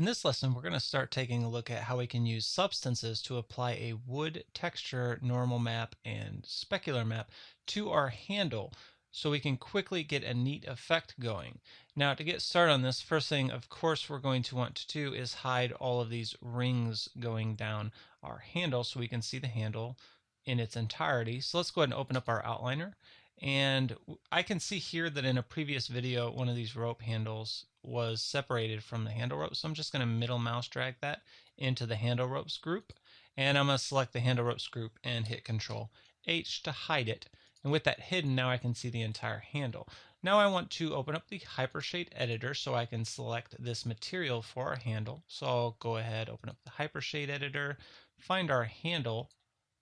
In this lesson, we're going to start taking a look at how we can use substances to apply a wood texture normal map and specular map to our handle so we can quickly get a neat effect going. Now, to get started on this, first thing, of course, we're going to want to do is hide all of these rings going down our handle so we can see the handle in its entirety. So let's go ahead and open up our outliner. And I can see here that in a previous video, one of these rope handles was separated from the handle rope. So I'm just going to middle mouse drag that into the handle ropes group. And I'm going to select the handle ropes group and hit Control H to hide it. And with that hidden, now I can see the entire handle. Now I want to open up the Hypershade editor so I can select this material for our handle. So I'll go ahead, open up the Hypershade editor, find our handle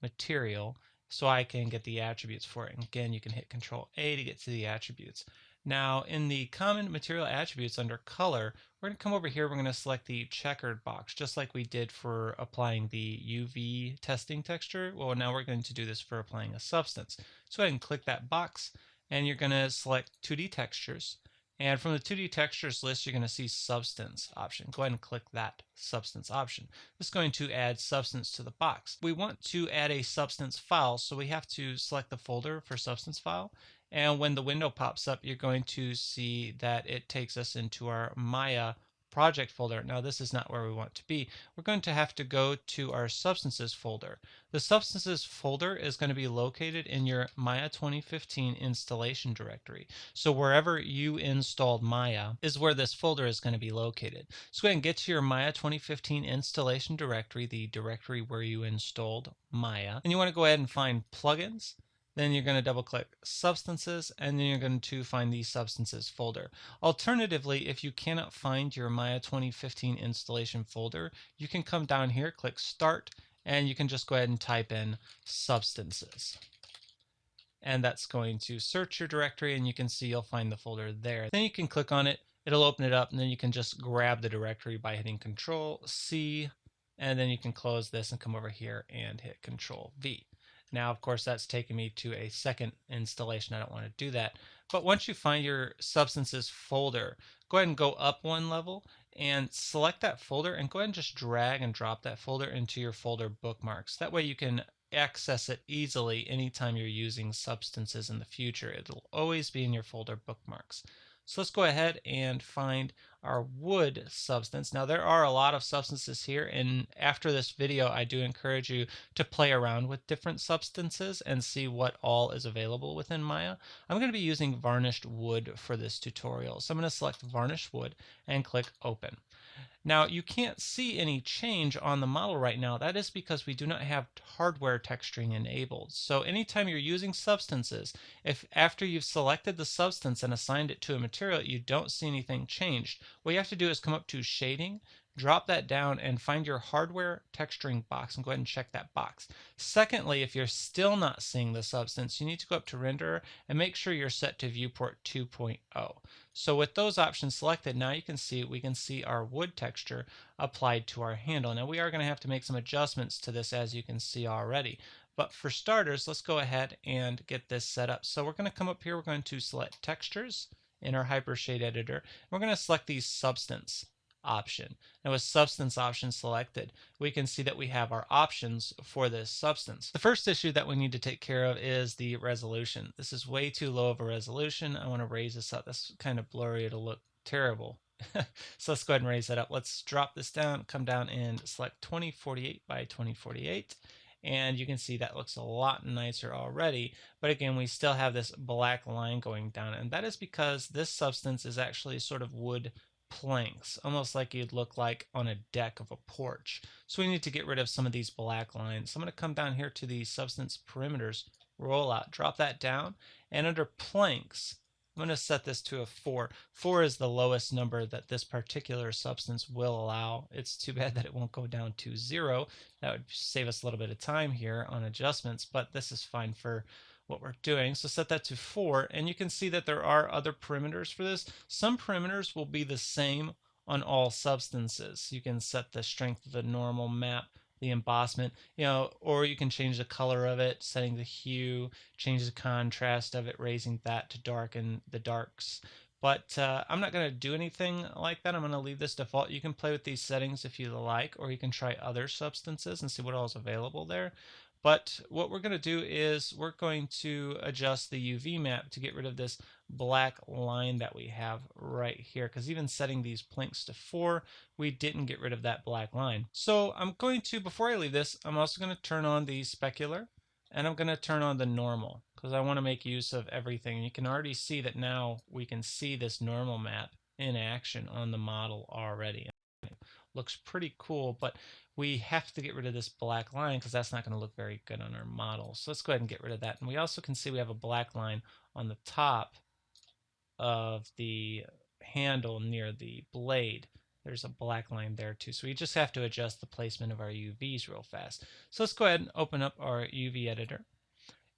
material so I can get the attributes for it. And again, you can hit Control A to get to the attributes. Now, in the common material attributes under color, we're going to come over here, we're going to select the checkered box, just like we did for applying the UV testing texture. Well, now we're going to do this for applying a substance. So go ahead and click that box, and you're going to select 2D textures. And from the 2D textures list, you're going to see substance option. Go ahead and click that substance option. This is going to add substance to the box. We want to add a substance file, so we have to select the folder for substance file. And when the window pops up, you're going to see that it takes us into our Maya project folder. Now, this is not where we want to be. We're going to have to go to our substances folder. The substances folder is going to be located in your Maya 2015 installation directory. So wherever you installed Maya is where this folder is going to be located. So go ahead and get to your Maya 2015 installation directory, the directory where you installed Maya. And you want to go ahead and find plugins. Then you're going to double click substances, and then you're going to find the substances folder. Alternatively, if you cannot find your Maya 2015 installation folder, you can come down here, click start, and you can just go ahead and type in substances. And that's going to search your directory, and you can see you'll find the folder there. Then you can click on it, it'll open it up, and then you can just grab the directory by hitting Control C, and then you can close this and come over here and hit Control V. Now, of course, that's taking me to a second installation. I don't want to do that. But once you find your substances folder, go ahead and go up one level and select that folder and go ahead and just drag and drop that folder into your folder bookmarks. That way you can access it easily anytime you're using substances in the future. It'll always be in your folder bookmarks. So let's go ahead and find our wood substance. Now there are a lot of substances here, and after this video I do encourage you to play around with different substances and see what all is available within Maya. I'm going to be using varnished wood for this tutorial. So I'm going to select varnished wood and click open. Now you can't see any change on the model right now. That is because we do not have hardware texturing enabled. So anytime you're using substances, if after you've selected the substance and assigned it to a material, you don't see anything changed, what you have to do is come up to shading, drop that down and find your hardware texturing box and go ahead and check that box. Secondly, if you're still not seeing the substance, you need to go up to render and make sure you're set to viewport 2.0. So with those options selected, now you can see we can see our wood texture applied to our handle. Now we are going to have to make some adjustments to this, as you can see already. But for starters, let's go ahead and get this set up. So we're going to come up here, we're going to select textures in our Hypershade editor. And we're going to select the substance option. Now with substance option selected, we can see that we have our options for this substance. The first issue that we need to take care of is the resolution. This is way too low of a resolution. I want to raise this up. That's kind of blurry. It'll look terrible. So let's go ahead and raise that up. Let's drop this down, come down and select 2048 by 2048. And you can see that looks a lot nicer already. But again, we still have this black line going down. And that is because this substance is actually sort of wood planks, almost like you'd look like on a deck of a porch. So we need to get rid of some of these black lines. So I'm going to come down here to the substance perimeters, roll out, drop that down, and under planks, I'm going to set this to a 4. 4 is the lowest number that this particular substance will allow. It's too bad that it won't go down to 0. That would save us a little bit of time here on adjustments, but this is fine for what we're doing. So set that to 4, and you can see that there are other perimeters for this. Some perimeters will be the same on all substances. You can set the strength of the normal map, the embossment, or you can change the color of it, setting the hue, change the contrast of it, raising that to darken the darks. But I'm not going to do anything like that. I'm going to leave this default. You can play with these settings if you like, or you can try other substances and see what all is available there. But what we're going to do is we're going to adjust the UV map to get rid of this black line that we have right here. Because even setting these plinks to 4, we didn't get rid of that black line. So I'm going to, before I leave this, I'm also going to turn on the specular. And I'm going to turn on the normal because I want to make use of everything. And you can already see that now we can see this normal map in action on the model already. It looks pretty cool, but we have to get rid of this black line because that's not going to look very good on our model. So let's go ahead and get rid of that. And we also can see we have a black line on the top of the handle near the blade. There's a black line there too. So we just have to adjust the placement of our UVs real fast. So let's go ahead and open up our UV editor.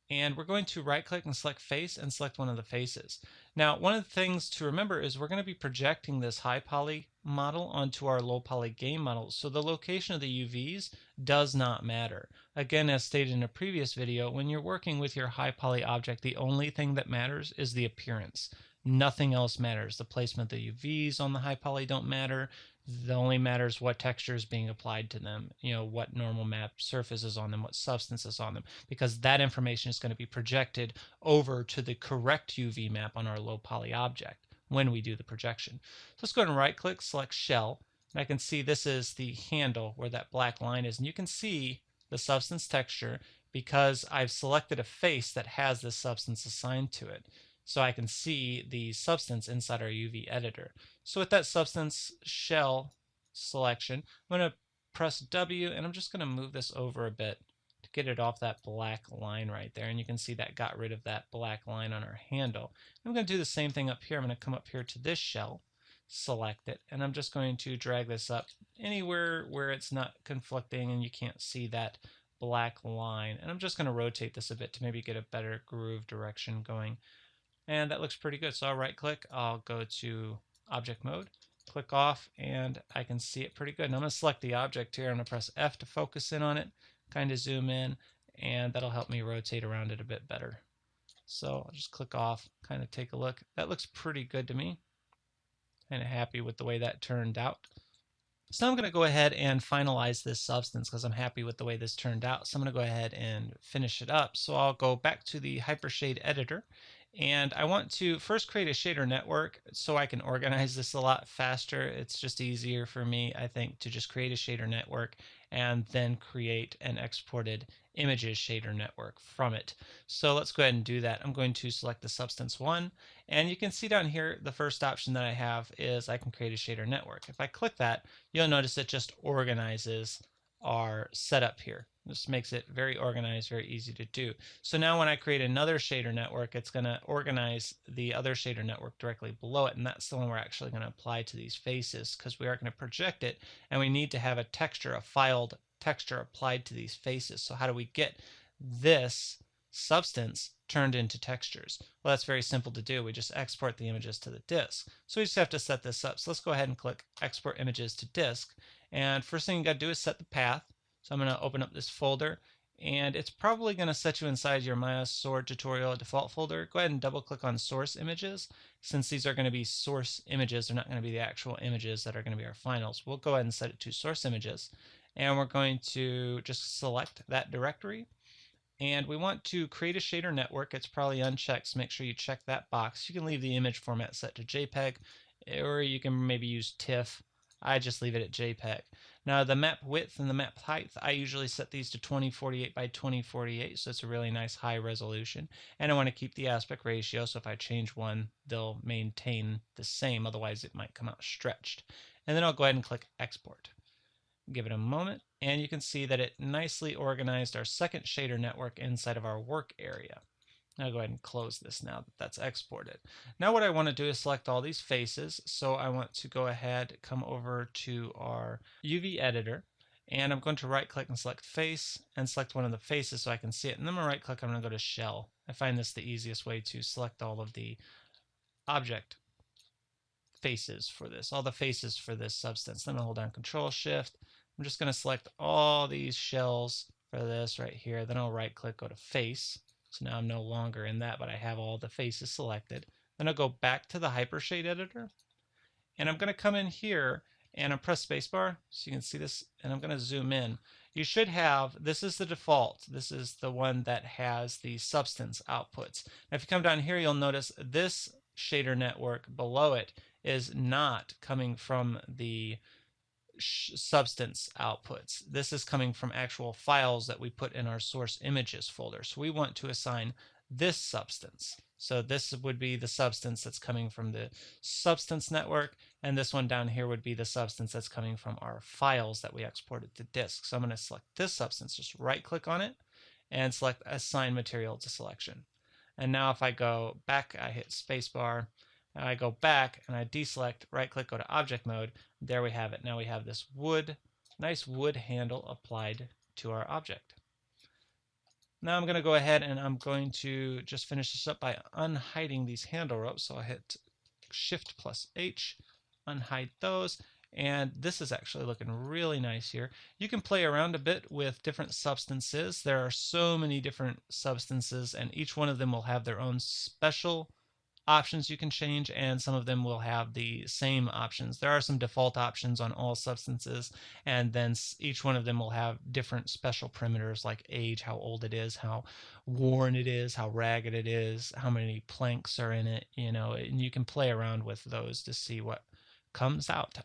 And we're going to right click and select face and select one of the faces. Now, one of the things to remember is we're going to be projecting this high poly model onto our low poly game model. So the location of the UVs does not matter. Again, as stated in a previous video, when you're working with your high poly object, the only thing that matters is the appearance. Nothing else matters. The placement of the UVs on the high poly don't matter. The only matters what texture is being applied to them, what normal map surface is on them, what substance is on them, because that information is going to be projected over to the correct UV map on our low poly object when we do the projection. So let's go ahead and right click, select shell, and I can see this is the handle where that black line is, and you can see the substance texture because I've selected a face that has this substance assigned to it. So I can see the substance inside our UV editor. So with that substance shell selection, I'm going to press W and I'm just going to move this over a bit to get it off that black line right there. And you can see that got rid of that black line on our handle. I'm going to do the same thing up here. I'm going to come up here to this shell, select it, and I'm just going to drag this up anywhere where it's not conflicting and you can't see that black line. And I'm just going to rotate this a bit to maybe get a better groove direction going. And that looks pretty good. So I'll right click, I'll go to object mode, click off, and I can see it pretty good. And I'm going to select the object here. I'm going to press F to focus in on it, kind of zoom in, and that'll help me rotate around it a bit better. So I'll just click off, kind of take a look. That looks pretty good to me. Kind of happy with the way that turned out. So now I'm going to go ahead and finalize this substance because I'm happy with the way this turned out. So I'm going to go ahead and finish it up. So I'll go back to the Hypershade editor. And I want to first create a shader network so I can organize this a lot faster. It's just easier for me, I think, to just create a shader network and then create an exported images shader network from it. So let's go ahead and do that. I'm going to select the substance 1, and you can see down here the first option that I have is I can create a shader network. If I click that, you'll notice it just organizes our setup here. This makes it very organized, very easy to do. So now when I create another shader network, it's going to organize the other shader network directly below it, and that's the one we're actually going to apply to these faces because we are going to project it, and we need to have a texture, a filed texture applied to these faces. So how do we get this substance turned into textures? Well, that's very simple to do. We just export the images to the disk. So we just have to set this up. So let's go ahead and click Export Images to Disk. And first thing you got to do is set the path. So I'm going to open up this folder, and it's probably going to set you inside your Maya Sword tutorial default folder. Go ahead and double click on source images. Since these are going to be source images, they're not going to be the actual images that are going to be our finals. We'll go ahead and set it to source images, and we're going to just select that directory. And we want to create a shader network. It's probably unchecked, so make sure you check that box. You can leave the image format set to JPEG, or you can maybe use TIFF. I just leave it at JPEG. Now the map width and the map height, I usually set these to 2048 by 2048, so it's a really nice high resolution. And I want to keep the aspect ratio, so if I change one, they'll maintain the same, otherwise it might come out stretched. And then I'll go ahead and click Export. Give it a moment, and you can see that it nicely organized our second shader network inside of our work area. Now go ahead and close this now that that's exported. Now what I want to do is select all these faces. So I want to go ahead, come over to our UV editor, and I'm going to right click and select face and select one of the faces so I can see it. And then I'm going to right click, I'm going to go to shell. I find this the easiest way to select all of the object faces for this, all the faces for this substance. Then I'll hold down Control Shift. I'm just going to select all these shells for this right here. Then I'll right click, go to face. So now I'm no longer in that, but I have all the faces selected. Then I'll go back to the Hypershade editor, and I'm going to come in here and I'll press spacebar so you can see this, and I'm going to zoom in. You should have, this is the default. This is the one that has the substance outputs. Now if you come down here, you'll notice this shader network below it is not coming from the substance outputs. This is coming from actual files that we put in our source images folder. So we want to assign this substance. So this would be the substance that's coming from the substance network, and this one down here would be the substance that's coming from our files that we exported to disk. So I'm going to select this substance, just right click on it and select assign material to selection. And now if I go back, I hit spacebar, and I go back and I deselect, right click, go to object mode. There we have it. Now we have this wood, nice wood handle applied to our object. Now I'm going to go ahead and I'm going to just finish this up by unhiding these handle ropes. So I'll hit Shift plus H, unhide those. And this is actually looking really nice here. You can play around a bit with different substances. There are so many different substances, and each one of them will have their own special options you can change, and some of them will have the same options. There are some default options on all substances, and then each one of them will have different special parameters like age, how old it is, how worn it is, how ragged it is, how many planks are in it, and you can play around with those to see what comes out.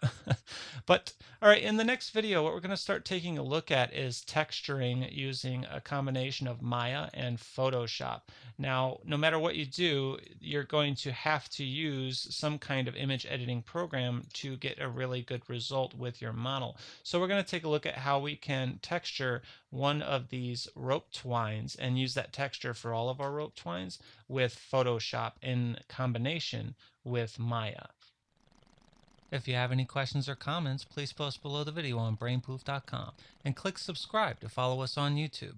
But all right, in the next video, what we're going to start taking a look at is texturing using a combination of Maya and Photoshop. Now, no matter what you do, you're going to have to use some kind of image editing program to get a really good result with your model. So we're going to take a look at how we can texture one of these rope twines and use that texture for all of our rope twines with Photoshop in combination with Maya. If you have any questions or comments, please post below the video on brainpoof.com and click subscribe to follow us on YouTube.